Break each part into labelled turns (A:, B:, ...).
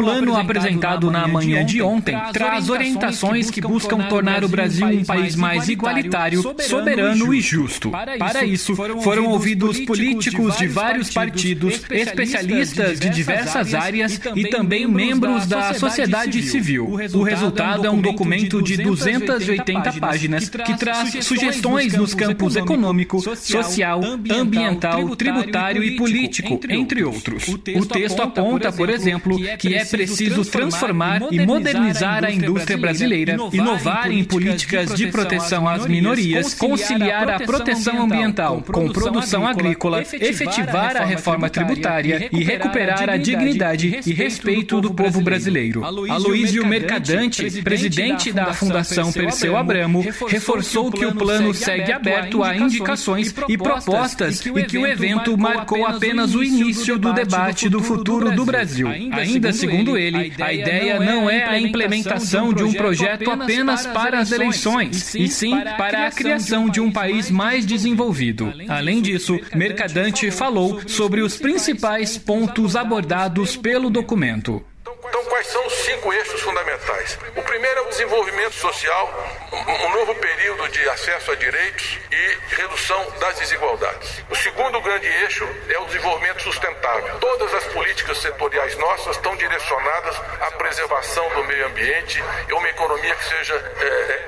A: plano apresentado na manhã de ontem traz orientações que buscam tornar o Brasil um país mais igualitário, soberano e justo. Para isso, foram ouvidos políticos de vários partidos, especialistas de diversas áreas e também membros da sociedade civil. O resultado é um documento de 280 páginas que traz sugestões nos campos econômico, social, ambiental, tributário e político, entre outros. O texto aponta, por exemplo, que é preciso transformar e modernizar a indústria brasileira, inovar em políticas de proteção às minorias, conciliar a proteção ambiental com produção agrícola, efetivar a reforma tributária e recuperar a dignidade e respeito do povo brasileiro. Aloísio Mercadante, presidente da Fundação Perseu Abramo, reforçou que o plano segue aberto a indicações e propostas e que o evento marcou apenas o início do debate do futuro do Brasil. Ainda segundo ele, a ideia não é a implementação de um projeto apenas para as eleições, e sim para a criação de um país mais desenvolvido. Além disso, Mercadante falou sobre os principais pontos abordados pelo documento.
B: Então, quais são os 5 eixos fundamentais? O primeiro é o desenvolvimento social, um novo período de acesso a direitos e redução das desigualdades. O segundo grande eixo é o desenvolvimento sustentável. Todas as políticas setoriais nossas estão direcionadas à preservação do meio ambiente e uma economia que seja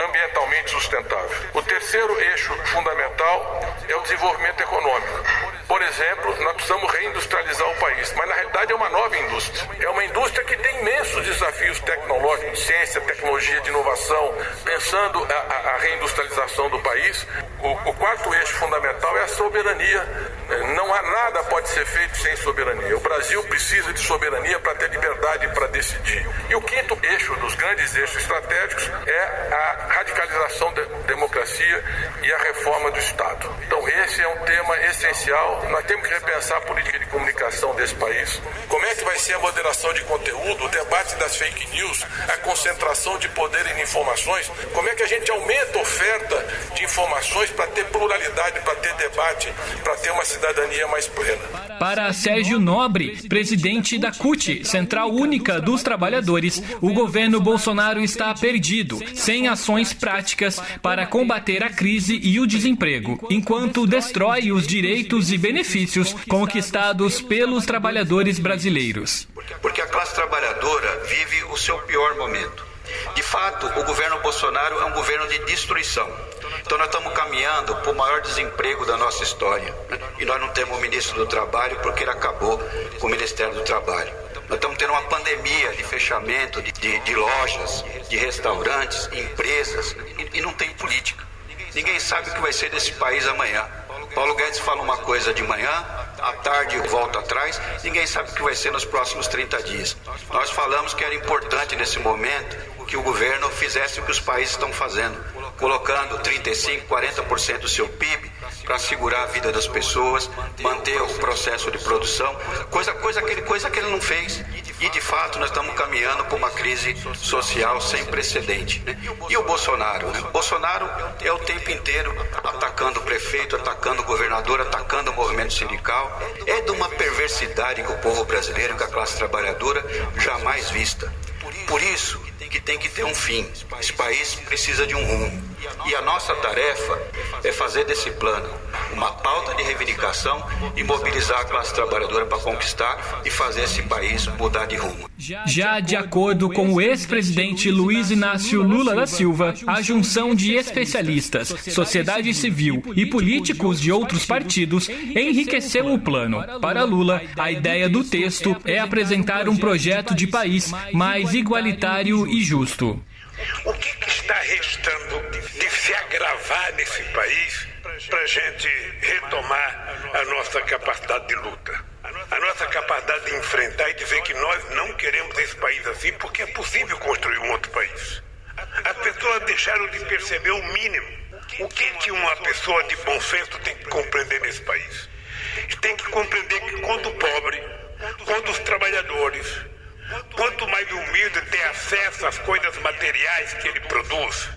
B: ambientalmente sustentável. O terceiro eixo fundamental é o desenvolvimento econômico. Por exemplo, nós precisamos reindustrializar o país, mas na realidade é uma nova indústria. É uma indústria que tem imensos desafios tecnológicos, ciência, tecnologia, de inovação, pensando a reindustrialização do país. O quarto eixo fundamental é a soberania. Não há nada pode ser feito sem soberania. O Brasil precisa de soberania para ter liberdade para decidir. E o quinto eixo dos grandes eixos estratégicos é a radicalização da democracia e a reforma do Estado. Então esse é um tema essencial. Nós temos que repensar a política de comunicação desse país. Como é que vai ser a moderação de conteúdo, o debate das fake news, a concentração de poder em informações? Como é que a gente aumenta a oferta de informações para ter pluralidade, para ter debate, para ter uma cidadania mais plena?
A: Para Sérgio Nobre, presidente da CUT, Central Única dos Trabalhadores, o governo Bolsonaro está perdido, sem ações práticas para combater a crise e o desemprego, enquanto destrói os direitos e benefícios conquistados pelos trabalhadores brasileiros.
C: Porque a classe trabalhadora vive o seu pior momento. De fato, o governo Bolsonaro é um governo de destruição. Então nós estamos caminhando para o maior desemprego da nossa história. E nós não temos o ministro do Trabalho porque ele acabou com o Ministério do Trabalho. Nós estamos tendo uma pandemia de fechamento de lojas, de restaurantes, empresas, e não tem política. Ninguém sabe o que vai ser desse país amanhã. Paulo Guedes fala uma coisa de manhã, à tarde volta atrás, ninguém sabe o que vai ser nos próximos 30 dias. Nós falamos que era importante nesse momento que o governo fizesse o que os países estão fazendo, colocando 35%, 40% do seu PIB para segurar a vida das pessoas, manter o processo de produção, coisa que ele não fez. E de fato nós estamos caminhando para uma crise social sem precedente, né? E o Bolsonaro? O Bolsonaro é o tempo inteiro atacando o prefeito, atacando o governador, atacando o movimento sindical. É de uma perversidade que o povo brasileiro, que a classe trabalhadora jamais vista. Por isso que tem que ter um fim. Esse país precisa de um rumo. E a nossa tarefa é fazer desse plano uma pauta de reivindicação e mobilizar a classe trabalhadora para conquistar e fazer esse país mudar de rumo.
A: Já de acordo com o ex-presidente Luiz Inácio Lula da Silva, a junção de especialistas, sociedade civil e políticos de outros partidos enriqueceu o plano. Para Lula, a ideia do texto é apresentar um projeto de país mais igualitário e justo.
D: O que está restando de se agravar nesse país para a gente retomar a nossa capacidade de luta? A nossa capacidade de enfrentar e dizer que nós não queremos esse país assim porque é possível construir um outro país. As pessoas deixaram de perceber o mínimo. O que uma pessoa de bom senso tem que compreender nesse país? Tem que compreender que quando o pobre, quando os trabalhadores, quanto mais humilde tem acesso às coisas materiais que ele produz,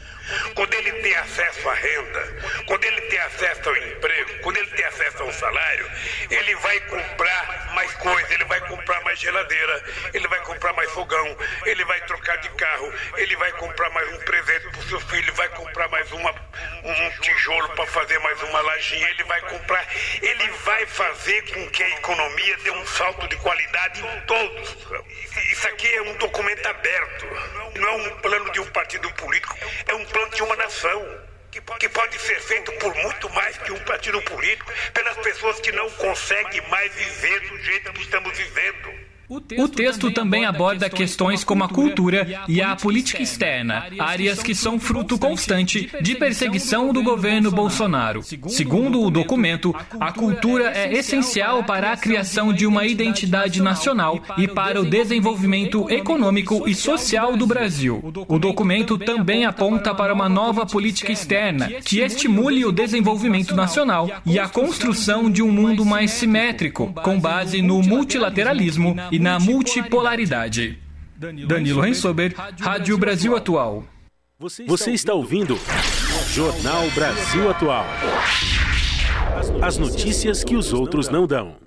D: quando ele tem acesso à renda, quando ele tem acesso ao emprego, quando ele tem acesso ao salário, ele vai comprar mais coisa, ele vai comprar mais geladeira, ele vai comprar mais fogão, ele vai trocar de carro, ele vai comprar mais um presente para o seu filho, vai comprar mais um tijolo para fazer mais uma lajinha, ele vai fazer com que a economia dê um salto de qualidade em todos. Isso aqui é um documento aberto, não é um plano de um partido político, é um plano de uma nação, que pode ser feito por muito mais que um partido político, pelas pessoas que não conseguem mais viver do jeito que estamos vivendo.
A: O texto também aborda questões como a cultura e a política externa, áreas que são fruto constante de perseguição do governo Bolsonaro. Segundo o documento, a cultura é essencial para a criação de uma identidade nacional e para o desenvolvimento econômico e social do Brasil. O documento também aponta para uma nova política externa que estimule o desenvolvimento nacional e a construção de um mundo mais simétrico, com base no multilateralismo e na multipolaridade. Danilo Rensober, Rádio Brasil Atual.
E: Você está ouvindo Jornal Brasil Atual. As notícias que os outros não dão.